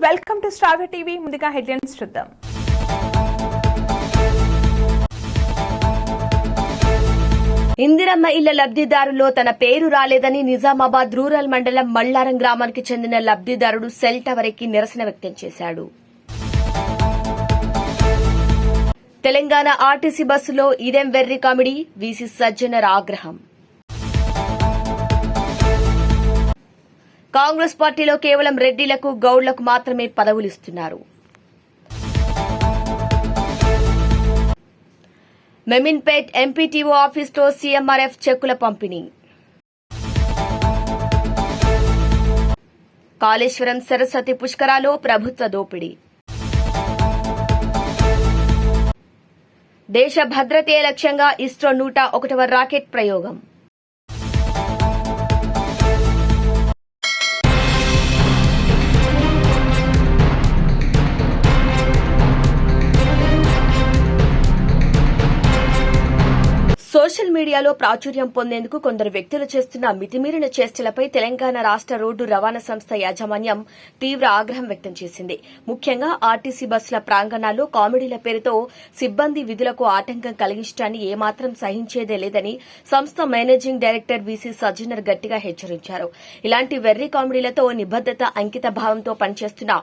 Welcome to star TV. ముందుగా headlines చూద్దాం. ఇందిరమ్మ ఇళ్ల లబ్ధిదారుల్లో తన పేరు రాలేదని నిజామాబాద్ రూరల్ మండలం మల్లారం గ్రామానికి చెందిన లబ్ధిదారుడు సెల్ టవర్ ఎక్కి నిరసన వ్యక్తం చేశాడు. తెలంగాణ ఆర్టీసీ బస్సులో ఇదేం వెర్రి కామెడీ, వీసీ సజ్జనర్ ఆగ్రహం. కాంగ్రెస్ పార్టీలో కేవలం రెడ్డిలకు గౌడ్లకు మాత్రమే పదవులిస్తున్నారు. మెమిన్పేట్ ఎంపీటీఓ ఆఫీసులో సీఎంఆర్ఎఫ్ చెక్కుల పంపిణీ. కాళేశ్వరం సరస్వతి పుష్కరాలో ప్రభుత్వ దోపిడీ. దేశ భద్రతే లక్ష్యంగా ఇస్రో 101వ రాకెట్ ప్రయోగం. సోషల్ మీడియాలో ప్రాచుర్యం పొందేందుకు కొందరు వ్యక్తులు చేస్తున్న మితిమీరిన చేష్టలపై తెలంగాణ రాష్ట రోడ్డు రవాణా సంస్థ యాజమాన్యం తీవ్ర ఆగ్రహం వ్యక్తం చేసింది. ముఖ్యంగా ఆర్టీసీ బస్సుల ప్రాంగణాల్లో కామెడీల పేరుతో సిబ్బంది విధులకు ఆటంకం కలిగించడాన్ని ఏమాత్రం సహించేదే లేదని సంస్థ మేనేజింగ్ డైరెక్టర్ వీసీ సజ్జనర్ గట్టిగా హెచ్చరించారు. ఇలాంటి వెర్రి కామెడీలతో నిబద్దత అంకిత భావంతో పనిచేస్తున్న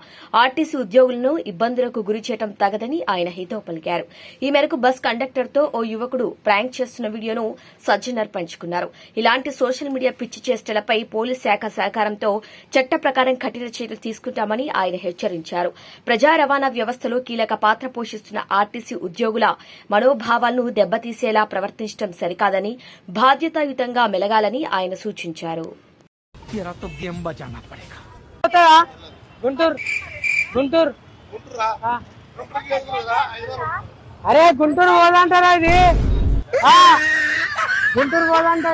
ఆర్టీసీ ఉద్యోగులను ఇబ్బందులకు గురిచేయడం తగదని ఆయన హితవు పలికారు. ఈ మేరకు బస్ కండక్టర్తో ఓ యువకుడు ప్రాంక్ చేస్తున్న వీడియోను సజ్జనర్ పంచుకున్నారు. ఇలాంటి సోషల్ మీడియా పిచ్చి చేష్టలపై పోలీస్ శాఖ సహకారంతో చట్ట ప్రకారం కఠిన చర్యలు తీసుకుంటామని ఆయన హెచ్చరించారు. ప్రజా రవాణా వ్యవస్థలో కీలక పాత్ర పోషిస్తున్న ఆర్టీసీ ఉద్యోగుల మనోభావాలను దెబ్బతీసేలా ప్రవర్తించడం సరికాదని, బాధ్యతాయుతంగా మెలగాలని ఆయన సూచించారు. అరే గుంటూరు పోదంటారా ఇది, గుంటూరు పోదంట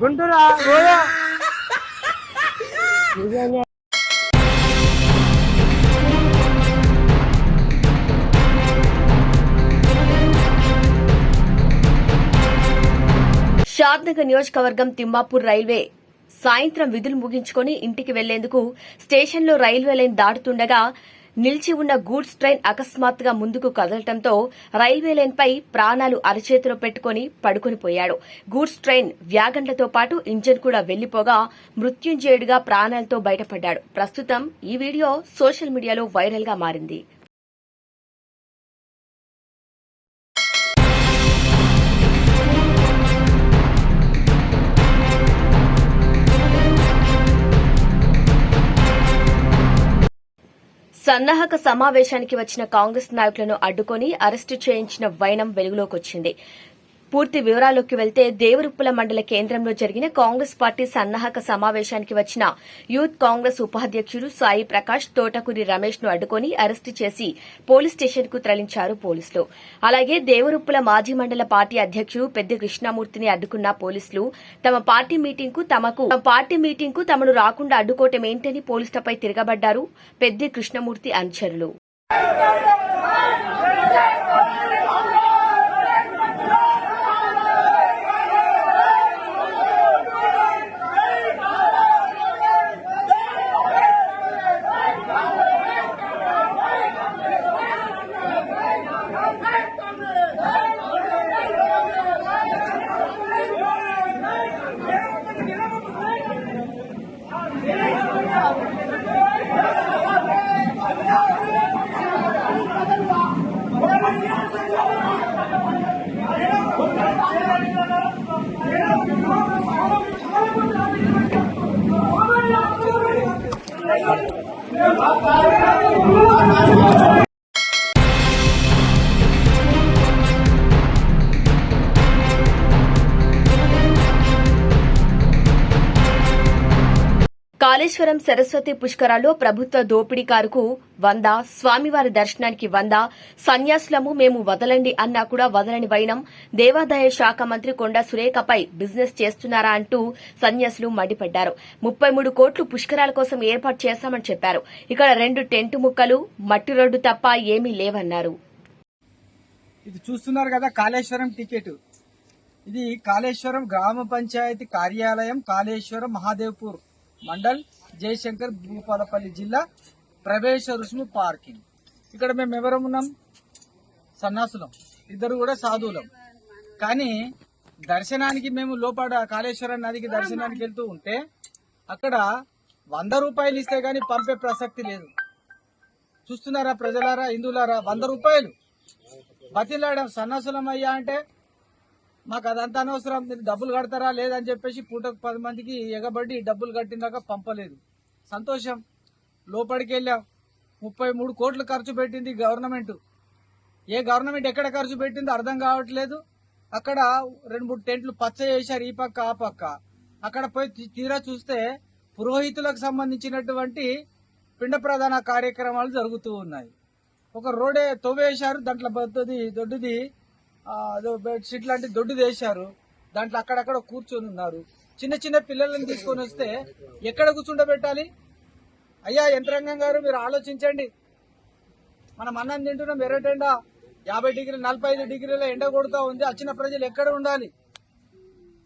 గుంటూరు పోదా. షాద్నగర్ నియోజకవర్గం తిమ్మాపూర్ రైల్వే సాయంత్రం విధులు ముగించుకుని ఇంటికి వెళ్లేందుకు స్టేషన్లో రైల్వే లైన్ దాటుతుండగా నిలిచి ఉన్న గూడ్స్ ట్రైన్ అకస్మాత్తుగా ముందుకు కదలటంతో రైల్వే లైన్పై ప్రాణాలు అరచేతిలో పెట్టుకుని పడుకునిపోయాడు. గూడ్స్ ట్రైన్ వ్యాగన్లతో పాటు ఇంజన్ కూడా వెళ్లిపోగా మృత్యుంజయుడిగా ప్రాణాలతో బయటపడ్డాడు. ప్రస్తుతం ఈ వీడియో సోషల్ మీడియాలో వైరల్ గా మారింది. సన్నాహక సమావేశానికి వచ్చిన కాంగ్రెస్ నాయకులను అడ్డుకుని అరెస్టు చేయించిన వైనం వెలుగులోకొచ్చింది. పూర్తి వివరాల్లోకి వెళ్తే దేవరుప్పుల మండల కేంద్రంలో జరిగిన కాంగ్రెస్ పార్టీ సన్నాహక సమావేశానికి వచ్చిన యూత్ కాంగ్రెస్ ఉపాధ్యకుడు సాయి ప్రకాష్, తోటకూరి రమేష్ ను అడ్డుకుని అరెస్టు చేసి పోలీస్ స్టేషన్ కు తరలించారు పోలీసులు. అలాగే దేవరుప్పుల మాజీ మండల పార్టీ అధ్యకుడు పెద్ది కృష్ణమూర్తిని అడ్డుకున్న పోలీసులు తమ పార్టీ మీటింగ్ కు తమను రాకుండా అడ్డుకోవటం ఏంటని పోలీసులపై తిరగబడ్డారు పెద్ది కృష్ణమూర్తి అనుచరులు. కాళేశ్వరం సరస్వతి పుష్కరాల్లో ప్రభుత్వ దోపిడీకారుకు 100, స్వామివారి దర్శనానికి 100, సన్యాసులము మేము వదలండి అన్నా కూడా వదలని వైనం. దేవాదాయ శాఖ మంత్రి కొండా సురేఖపై బిజినెస్ చేస్తున్నారా అంటూ సన్యాసులు మండిపడ్డారు. 33 కోట్లు పుష్కరాల కోసం ఏర్పాటు చేశామని చెప్పారు. ఇక్కడ 2 టెంటు ముక్కలు, మట్టి రోడ్డు తప్ప ఏమీ లేవన్నారు. ఇది చూస్తున్నారు కదా కాళేశ్వరం టికెట్. ఇది కాళేశ్వరం గ్రామ పంచాయతీ కార్యాలయం, కాళేశ్వరం మహాదేవ్పూర్ మండల్ జయశంకర్, భూపాలపల్లి జిల్లా, ప్రవేశ రుసుము పార్కింగ్. ఇక్కడ మేము ఎవరం ఉన్నాం? సన్నాసులం, ఇద్దరు కూడా సాధువులం. కానీ దర్శనానికి మేము లోపల కాళేశ్వరం నదికి దర్శనానికి వెళ్తూ ఉంటే అక్కడ 100 రూపాయలు ఇస్తే గానీ పంపే ప్రసక్తి లేదు. చూస్తున్నారా ప్రజలారా, హిందువులారా? 100 రూపాయలు బతిలాడాం. సన్నాసులం అయ్యా అంటే మాకు అదంతా అనవసరం, మీరు డబ్బులు కడతారా లేదని చెప్పేసి పూటకు 10 మందికి ఎగబడి డబ్బులు కట్టినాక పంపలేదు. సంతోషం. లోపలికి వెళ్ళాం. 33 కోట్లు ఖర్చు పెట్టింది గవర్నమెంట్. ఏ గవర్నమెంట్ ఎక్కడ ఖర్చు పెట్టిందో అర్థం కావట్లేదు. అక్కడ 2-3 టెంట్లు పచ్చ చేశారు, ఈ పక్క ఆ పక్క. అక్కడ పోయి తీరా చూస్తే పురోహితులకు సంబంధించినటువంటి పిండ ప్రధాన కార్యక్రమాలు జరుగుతూ ఉన్నాయి. ఒక రోడే తవ్వేశారు, దాంట్లో దొడ్డుది బెడ్షీట్ లాంటి దొడ్డుది వేశారు. దాంట్లో అక్కడక్కడ కూర్చొని ఉన్నారు. చిన్న చిన్న పిల్లలను తీసుకొని వస్తే ఎక్కడ కూర్చుండబెట్టాలి? అయ్యా యంత్రాంగం గారు, మీరు ఆలోచించండి. మనం అన్నం తింటున్నాం, ఎర్రటెండ 50 డిగ్రీలు 45 డిగ్రీల ఎండ కొడుతూ ఉంది. వచ్చిన ప్రజలు ఎక్కడ ఉండాలి?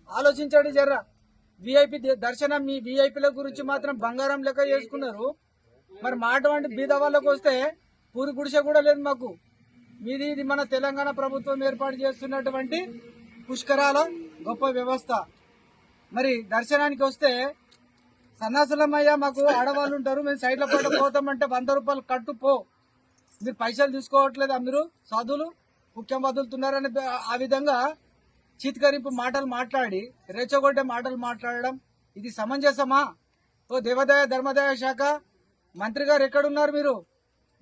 ఆలోచించండి జర్రా. విఐపి దర్శనం, మీ విఐపీల గురించి మాత్రం బంగారం లెక్క చేసుకున్నారు. మరి మా అటువంటి బీద వాళ్ళకు వస్తే పూరి గుడిసె కూడా లేదు మాకు. ఇది మన తెలంగాణ ప్రభుత్వం ఏర్పాటు చేస్తున్నటువంటి పుష్కరాల గొప్ప వ్యవస్థ. మరి దర్శనానికి వస్తే సన్నాసులమయ్యా, మాకు ఆడవాళ్ళు ఉంటారు, మేము సైడ్ల పాట పోతామంటే 100 రూపాయలు కట్టు పో. మీరు పైసలు తీసుకోవట్లేదా? మీరు సాధువులు ముఖ్యం వదులుతున్నారని ఆ విధంగా చీత్కరింపు మాటలు మాట్లాడి, రెచ్చగొట్టే మాటలు మాట్లాడడం ఇది సమంజసమా? ఓ దేవాదాయ ధర్మాదాయ శాఖ మంత్రి గారు ఎక్కడున్నారు? మీరు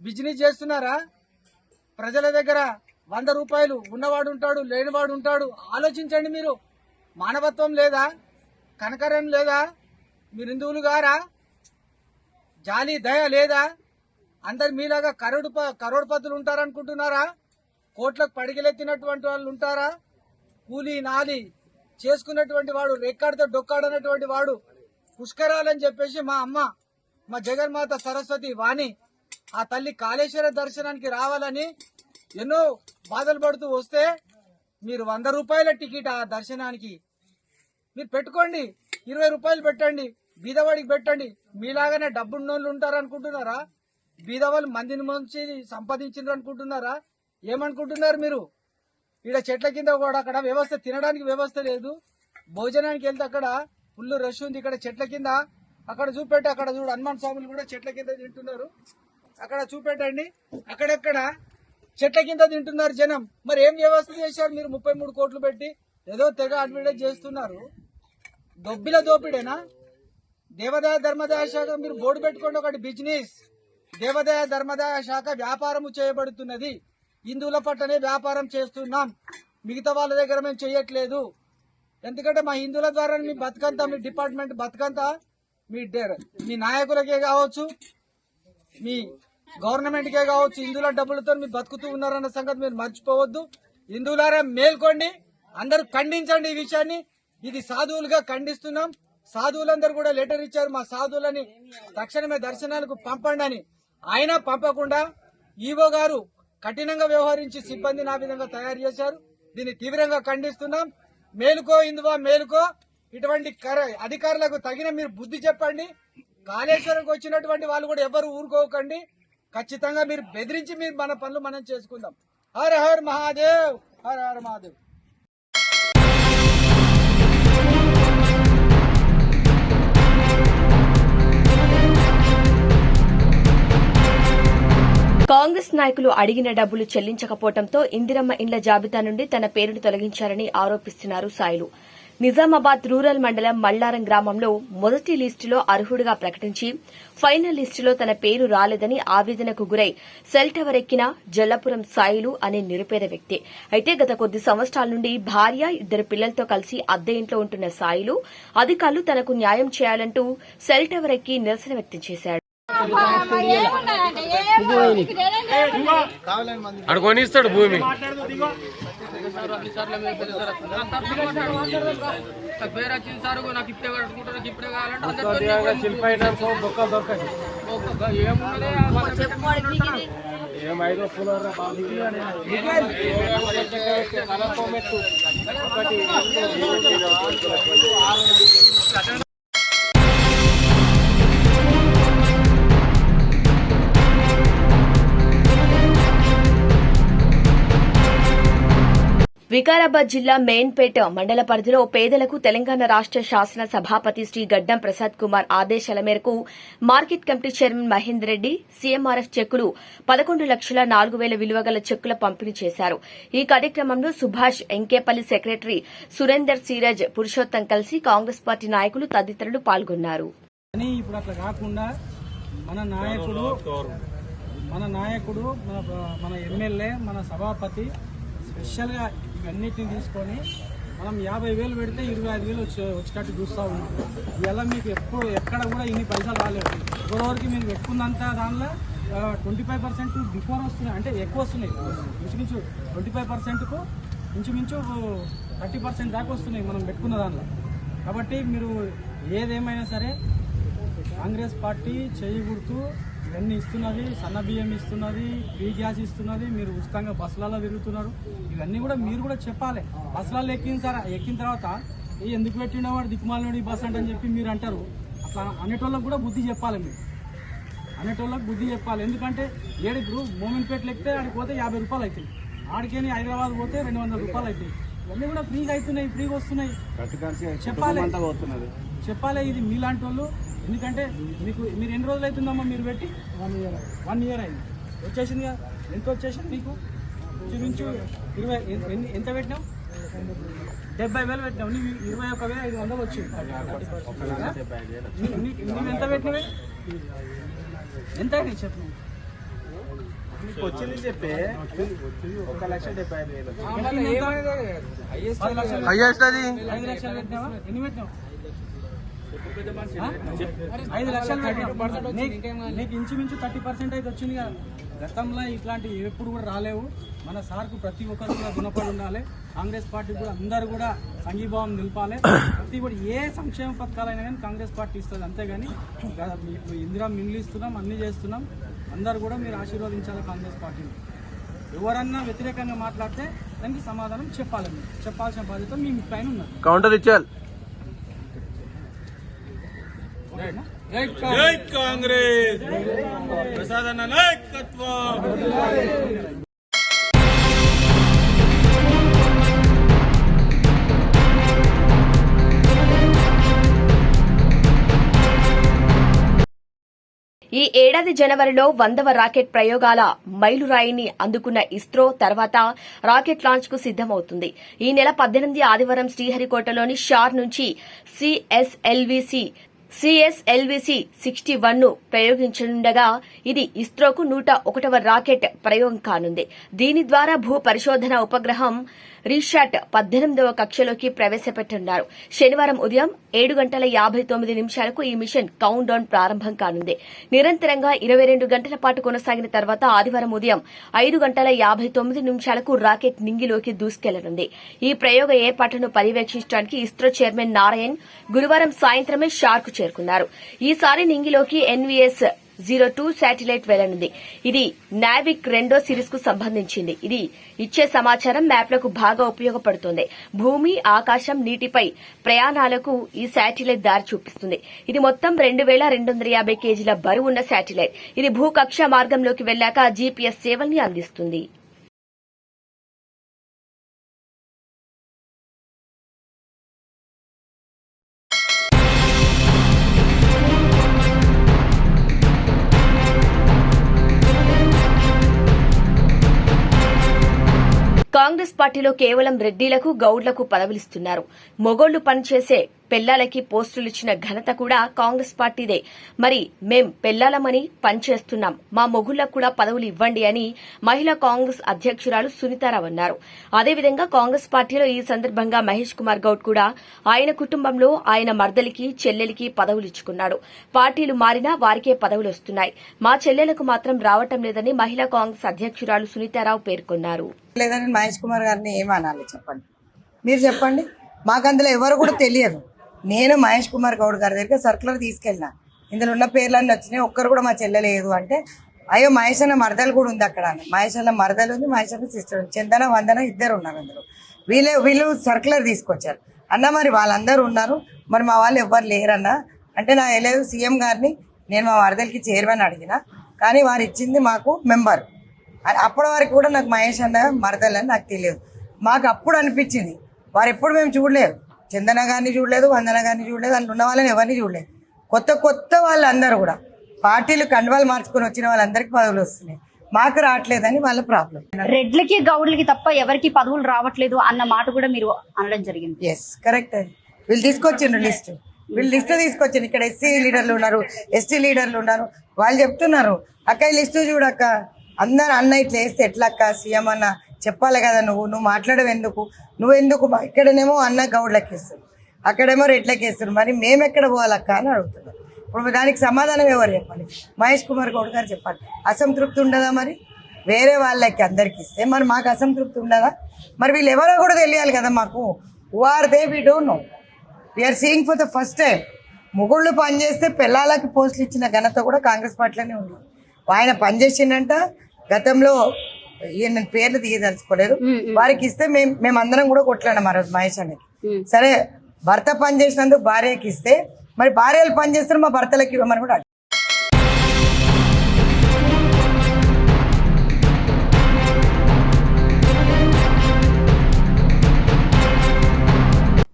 బిజినెస్ చేస్తున్నారా? ప్రజల దగ్గర 100 రూపాయలు ఉన్నవాడు ఉంటాడు, లేనివాడు ఉంటాడు. ఆలోచించండి. మీరు మానవత్వం లేదా? కనకరం లేదా? మీరు హిందువులు గారా? జాలి దయ లేదా? అందరు మీలాగా కరోడ్పతులు ఉంటారనుకుంటున్నారా? కోట్లకు పడిగెలెత్తినటువంటి వాళ్ళు ఉంటారా? కూలీ నాలి చేసుకున్నటువంటి వాడు, రెక్కాడితో డొక్కాడనటువంటి వాడు పుష్కరాలని చెప్పేసి మా అమ్మ, మా జగన్మాత సరస్వతి వాణి, ఆ తల్లి కాళేశ్వర దర్శనానికి రావాలని ఎన్నో బాధలు పడుతూ వస్తే మీరు 100 రూపాయల టికెట్ ఆ దర్శనానికి మీరు పెట్టుకోండి. 20 రూపాయలు పెట్టండి, బీదవాడికి పెట్టండి. మీలాగానే డబ్బున్నోళ్ళు ఉంటారనుకుంటున్నారా? బీదవాళ్ళు మందిని మంచి సంపాదించారు అనుకుంటున్నారా? ఏమనుకుంటున్నారు మీరు? ఇక్కడ చెట్ల కింద కూడా అక్కడ వ్యవస్థ, తినడానికి వ్యవస్థ లేదు. భోజనానికి వెళ్తే అక్కడ ఫుల్ రష్ ఉంది. ఇక్కడ చెట్ల కింద అక్కడ చూపెట్టి, అక్కడ చూడు హనుమాన్ స్వాములు కూడా చెట్ల కింద తింటున్నారు. అక్కడ చూపెట్టండి, అక్కడెక్కడ చెట్ల కింద తింటున్నారు జనం. మరి ఏం వ్యవస్థ చేశారు మీరు? 33 కోట్లు పెట్టి ఏదో తెగ అడ్వర్టైజ్ చేస్తున్నారు. దొబ్బిల దోపిడేనా? దేవాదాయ ధర్మాదాయ శాఖ మీరు బోర్డు పెట్టుకోండి, ఒకటి బిజినెస్. దేవాదాయ ధర్మాదాయ శాఖ వ్యాపారము చేయబడుతున్నది. హిందువుల పట్టనే వ్యాపారం చేస్తున్నాం, మిగతా వాళ్ళ దగ్గర మేము చేయట్లేదు. ఎందుకంటే మా హిందువుల ద్వారా మీ బతుకంతా, మీ డిపార్ట్మెంట్ బతుకంతా మీ నాయకులకే కావచ్చు, మీ గవర్నమెంట్కే కావచ్చు, హిందువుల డబ్బులతో మీరు బతుకుతూ ఉన్నారన్న సంగతి మీరు మర్చిపోవద్దు. హిందువులారా మేల్కోండి, అందరూ ఖండించండి ఈ విషయాన్ని. ఇది సాధువులుగా ఖండిస్తున్నాం. సాధువులందరూ కూడా లెటర్ ఇచ్చారు, మా సాధువులని తక్షణమే దర్శనాలకు పంపండి అని. అయినా పంపకుండా ఈవో గారు కఠినంగా వ్యవహరించి సిబ్బందిని ఆ విధంగా తయారు చేశారు. దీన్ని తీవ్రంగా ఖండిస్తున్నాం. మేలుకో హిందువా, మేలుకో. ఇటువంటి అధికారులకు తగిన మీరు బుద్ధి చెప్పండి. కాళేశ్వరంకి వచ్చినటువంటి వాళ్ళు కూడా ఎవరు ఊరుకోకండి. ఖచ్చితంగా మీరు బెదిరించి మీరు మన పనులు మనం చేసుకుందాం. హర హర్ మహాదేవ్, హర హర మహాదేవ్. కాంగ్రెస్ నాయకులు అడిగిన డబ్బులు చెల్లించకపోవడంతో ఇందిరమ్మ ఇండ్ల జాబితా నుండి తన పేరును తొలగించారని ఆరోపిస్తున్నారు సాయిలు. నిజామాబాద్ రూరల్ మండలం మల్లారం గ్రామంలో మొదటి లిస్టులో అర్హుడిగా ప్రకటించి ఫైనల్ లిస్టులో తన పేరు రాలేదని ఆవేదనకు గురై సెల్ టవర్ ఎక్కిన జల్లపురం సాయిలు అనే నిరుపేద వ్యక్తి. అయితే గత కొద్ది సంవత్సరాల నుండి భార్య, 2 పిల్లలతో కలిసి అద్దె ఇంట్లో ఉంటున్న సాయిలు అధికారులు తనకు న్యాయం చేయాలంటూ సెల్ టవర్ ఎక్కి నిరసన వ్యక్తం చేశాడు. అడుకొనిస్తాడు భూమి ఏమైదో వికారాబాద్ జిల్లా మెయిన్పేట మండల పరిధిలో పేదలకు తెలంగాణ రాష్ట శాసన సభాపతి శ్రీ గడ్డం ప్రసాద్ కుమార్ ఆదేశాల మేరకు market committee chairman Mahender Reddy CMRF చెక్కులు 11,04,000 విలువ గల చెక్కుల పంపిణీ చేశారు. ఈ కార్యక్రమంలో సుభాష్ ఎంకేపల్లి సెక్రటరీ సురేందర్ సిరాజ్ పురుషోత్తం కలిసి కాంగ్రెస్ పార్టీ నాయకులు తదితరులు పాల్గొన్నారు. ఇప్పుడు అట్లా కాకుండా మన నాయకుడు మన ఎమ్మెల్యే మన సభాపతి స్పెషల్గా ఇవన్నిటిని తీసుకొని మనం 50,000 పెడితే 25,000 వచ్చేటట్టు చూస్తూ ఉన్నాం. ఇవాళ మీకు ఎక్కడ కూడా ఇన్ని పైసలు రాలేదు. ఎవరెవరికి మీరు పెట్టుకున్నంత దానిలో 25% బిఫోర్ వస్తున్నాయి, అంటే ఎక్కువ వస్తున్నాయి. ఇంచుమించు 25%కు ఇంచుమించు 30% దాకా వస్తున్నాయి మనం పెట్టుకున్న దానిలో. కాబట్టి మీరు ఏదేమైనా సరే కాంగ్రెస్ పార్టీ చేయి గుర్తు ఇవన్నీ ఇస్తున్నది, సన్న బియ్యం ఇస్తున్నది, ఫ్రీ గ్యాస్ ఇస్తున్నది, మీరు ఉచితంగా బస్సులలో తిరుగుతున్నారు. ఇవన్నీ కూడా మీరు కూడా చెప్పాలి. బస్సులలో ఎక్కిన తర్వాత ఎందుకు పెట్టిన వాడు దిక్కుమాలినోడు ఈ బస్ అని చెప్పి మీరు అంటారు. అట్లా అనేటోళ్ళకి కూడా బుద్ధి చెప్పాలి. మీరు అనేటోళ్ళకి బుద్ధి చెప్పాలి. ఎందుకంటే ఇప్పుడు మోమిన్పేటలు ఎక్కితే ఆడికి పోతే 50 రూపాయలు అవుతాయి, ఆడికేని హైదరాబాద్ పోతే 200 రూపాయలు అవుతాయి. ఇవన్నీ కూడా ఫ్రీగా అవుతున్నాయి, ఫ్రీగా వస్తున్నాయి. చెప్పాలి ఇది మీలాంటి వాళ్ళు. ఎందుకంటే మీరు ఎన్ని రోజులు అవుతుందమ్మా మీరు పెట్టి? 1 ఇయర్ అయింది. వచ్చేసింది కదా, ఎంత వచ్చేసింది మీకు? చూపించు 20 ఎంత పెట్టినావు? 70,000 పెట్టినావు. నువ్వు 21,500 వచ్చింది. నువ్వు ఎంత పెట్టినవే? ఎంత అయినాయి చెప్పు. వచ్చింది చెప్పే 1,70,000. 5 లక్షలు పెట్టినావా? ఎన్ని పెట్టినావు? 5 లక్షలు పెట్టినావు. నీకు ఇంచుమించు 30% అయితే వచ్చింది కదా. గతంలో ఇట్లాంటివి ఎప్పుడు కూడా రాలేవు. మన సార్కు ప్రతి ఒక్కరు కూడా గుణపడి ఉండాలి. కాంగ్రెస్ పార్టీ కూడా అందరూ కూడా సంఘీభావం నిలపాలి. ప్రతి కూడా ఏ సంక్షేమ పథకాలైనా కానీ కాంగ్రెస్ పార్టీ ఇస్తుంది. అంతేగాని ఇప్పుడు ఇందిరా మింగిలి ఇస్తున్నాం, అన్నీ చేస్తున్నాం. అందరూ కూడా మీరు ఆశీర్వదించాలి కాంగ్రెస్ పార్టీని. ఎవరన్నా వ్యతిరేకంగా మాట్లాడితే దానికి సమాధానం చెప్పాలి. మీరు చెప్పాల్సిన బాధ్యత మీ పైన ఉన్నది. కౌంటర్ ఇచ్చారు. జై కాంగ్రెస్, ప్రసాద్ అన్న నాయకత్వం. ఈ ఏడాది జనవరిలో 100వ రాకెట్ ప్రయోగాల మైలురాయిని అందుకున్న ఇస్రో తర్వాత రాకెట్ లాంచ్ కు సిద్దమవుతుంది. ఈ నెల 18 ఆదివారం శ్రీహరికోటలోని షార్ నుంచి సిఎస్ఎల్వీసీ 61 ను ప్రయోగించనుండగా ఇది ఇస్రోకు 101వ రాకెట్ ప్రయోగం కానుంది. దీని ద్వారా భూ పరిశోధన ఉపగ్రహం రీశాట్ 18వ కక్షలోకి ప్రవేశపెట్టనున్నారు. శనివారం ఉదయం 7:59 ఈ మిషన్ కౌంట్ డౌన్ ప్రారంభం కానుంది. నిరంతరంగా 22 గంటల పాటు కొనసాగిన తర్వాత ఆదివారం ఉదయం 5:59 రాకెట్ నింగిలోకి దూసుకెళ్లనుంది. ఈ ప్రయోగ ఏర్పాట్లను పర్యవేక్షించడానికి ఇస్రో చైర్మన్ నారాయణ్ గురువారం సాయంత్రమే షార్కు చేరుకున్నారు. ఈసారి నింగిలోకి ఎన్వీఎస్ 02 శాటిలైట్ వెళ్లనుంది. ఇది నావిక్ 2వ సిరీస్ కు సంబంధించింది. ఇది ఇచ్చే సమాచారం మ్యాప్లకు బాగా ఉపయోగపడుతుంది. భూమి, ఆకాశం, నీటిపై ప్రయాణాలకు ఈ శాటిలైట్ దారి చూపిస్తుంది. ఇది మొత్తం 2,250 కేజీల బరువున్న శాటిలైట్. ఇది భూకక్ష మార్గంలోకి వెళ్లాక జీపీఎస్ సేవల్ని అందిస్తుంది. కాంగ్రెస్ పార్టీలో కేవలం రెడ్డిలకు, గౌడ్లకు పదవులిస్తున్నారు. మొగోళ్లు పనిచేసే పెళ్లాలకి పోస్టులిచ్చిన ఘనత కూడా కాంగ్రెస్ పార్టీదే. మరి మేం పెళ్లాలమని పనిచేస్తున్నాం, మా మొగుళ్లకు కూడా పదవులు ఇవ్వండి అని మహిళా కాంగ్రెస్ అధ్యక్షురాలు సునీతారావు అన్నారు. అదేవిధంగా కాంగ్రెస్ పార్టీలో ఈ సందర్భంగా మహేష్ కుమార్ గౌడ్ కూడా ఆయన కుటుంబంలో ఆయన మర్దలికి, చెల్లెలికి పదవులిచ్చుకున్నాడు. పార్టీలు మారినా వారికే పదవులు వస్తున్నాయి, మా చెల్లెలకు మాత్రం రావటం లేదని మహిళా కాంగ్రెస్ అధ్యక్షురాలు సునీతారావు పేర్కొన్నారు. లేదని మహేష్ కుమార్ గారిని ఏమనాలి చెప్పండి, మీరు చెప్పండి. మాకు అందులో ఎవరు కూడా తెలియదు. నేను మహేష్ కుమార్ గౌడ్ గారి దగ్గర సర్కులర్ తీసుకెళ్ళినా, ఇందులో ఉన్న పేర్లన్నీ వచ్చినాయి, ఒక్కరు కూడా మా చెల్లెలేదు అంటే, అయ్యో మహేష్ అన్న మరదలు కూడా ఉంది అక్కడ. మహేష్ అన్న మరదలు ఉంది, మహేష్ అన్న సిస్టర్ ఉంది, చందన వందన ఇద్దరు ఉన్నారు అందులో. వీళ్ళు సర్కులర్ తీసుకొచ్చారు అన్న. మరి వాళ్ళందరూ ఉన్నారు, మరి మా వాళ్ళు ఎవ్వరు లేరన్నా అంటే, నా వెళ్ళలేదు సీఎం గారిని నేను మా మరదలకి చైర్మన్ అడిగిన, కానీ వారు ఇచ్చింది మాకు మెంబర్. అప్పటి వరకు కూడా నాకు మహేష్ అన్న మరదలు అని నాకు తెలియదు. మాకు అప్పుడు అనిపించింది వారు ఎప్పుడు మేము చూడలేదు, చందన గారిని చూడలేదు, వందన గారిని చూడలేదు, అందులో ఉన్న వాళ్ళని ఎవరిని చూడలేదు. కొత్త వాళ్ళందరూ కూడా పార్టీలు కండువాలు మార్చుకొని వచ్చిన వాళ్ళందరికీ పదవులు వస్తున్నాయి, మాకు రావట్లేదని వాళ్ళ ప్రాబ్లం. రెడ్లకి గౌడ్లకి తప్ప ఎవరికి పదవులు రావట్లేదు అన్న మాట కూడా మీరు అనడం జరిగింది. Yes correct. వీళ్ళు తీసుకొచ్చిండ్రు లిస్ట్, తీసుకొచ్చిండ్రు. ఇక్కడ ఎస్సీ లీడర్లు ఉన్నారు, ఎస్టీ లీడర్లు ఉన్నారు, వాళ్ళు చెప్తున్నారు అక్క ఈ లిస్టు చూడక్క, అందరు అన్న ఇట్లా వేస్తే ఎట్లా అక్క, సీఎం అన్న చెప్పాలి కదా, నువ్వు మాట్లాడవు ఎందుకు, నువ్వెందుకు, ఇక్కడనేమో అన్న గౌడ్లకి ఇస్తారు, అక్కడేమో రెడ్లకి ఇస్తారు, మరి మేము ఎక్కడ పోవాలక్క అని అడుగుతున్నారు. ఇప్పుడు దానికి సమాధానం ఎవరు చెప్పాలి? మహేష్ కుమార్ గౌడ్ గారు చెప్పాలి. అసంతృప్తి ఉండదా మరి? వేరే వాళ్ళకి అందరికి ఇస్తే మరి మాకు అసంతృప్తి ఉండదా? మరి వీళ్ళు ఎవరో కూడా తెలియాలి కదా మాకు. Who are they? We don't know. We are seeing for the first time. మొగుళ్ళు పనిచేస్తే పిల్లలకి పోస్టులు ఇచ్చిన ఘనత కూడా కాంగ్రెస్ పార్టీలోనే ఉంది. ఆయన పనిచేసిండంట గతంలో, ఈయన పేర్లు తీయదలుచుకోలేదు, వారికి ఇస్తే మేమందరం కూడా కొట్లాడాం ఆ రోజు మహేష్ అన్నకి. సరే భర్త పని చేసినందుకు భార్యకి ఇస్తే మరి భార్యలు పని చేస్తారు, మా భర్తలకి ఇవ్వమని కూడా అడిగారు.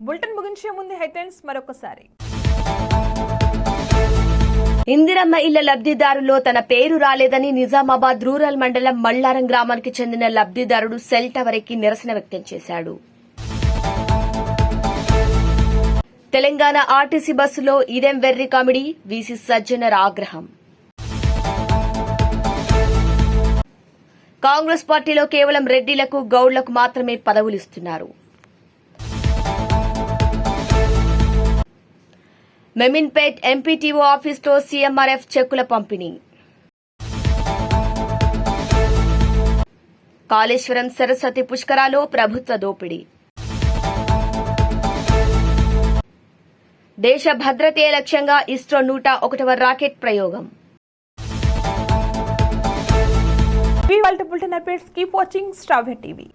బులెటిన్ ముగించే ముందు హెడ్లైన్స్ మరొకసారి. ఇందిరమ్మ ఇళ్ల లబ్ధిదారుల్లో తన పేరు రాలేదని నిజామాబాద్ రూరల్ మండలం మల్లారం గ్రామానికి చెందిన లబ్ధిదారుడు సెల్ టవర్ ఎక్కి నిరసన వ్యక్తం చేశాడు. తెలంగాణ ఆర్టీసీ బస్సులో ఇదేం వెర్రి కామెడీ, వీసీ సజ్జనర్ ఆగ్రహం. కాంగ్రెస్ పార్టీలో కేవలం రెడ్డిలకు గౌడ్లకు మాత్రమే పదవులిస్తున్నారు. మెమిన్పేట్ ఎంపీటీఓ ఆఫీస్లో సీఎంఆర్ఎఫ్ చెక్కుల పంపిణీ. కాళేశ్వరం సరస్వతి పుష్కరాలో ప్రభుత్వ దోపిడీ. దేశ భద్రతే లక్ష్యంగా ఇస్రో 101వ రాకెట్ ప్రయోగం. Bulletin updates, keep watching star TV.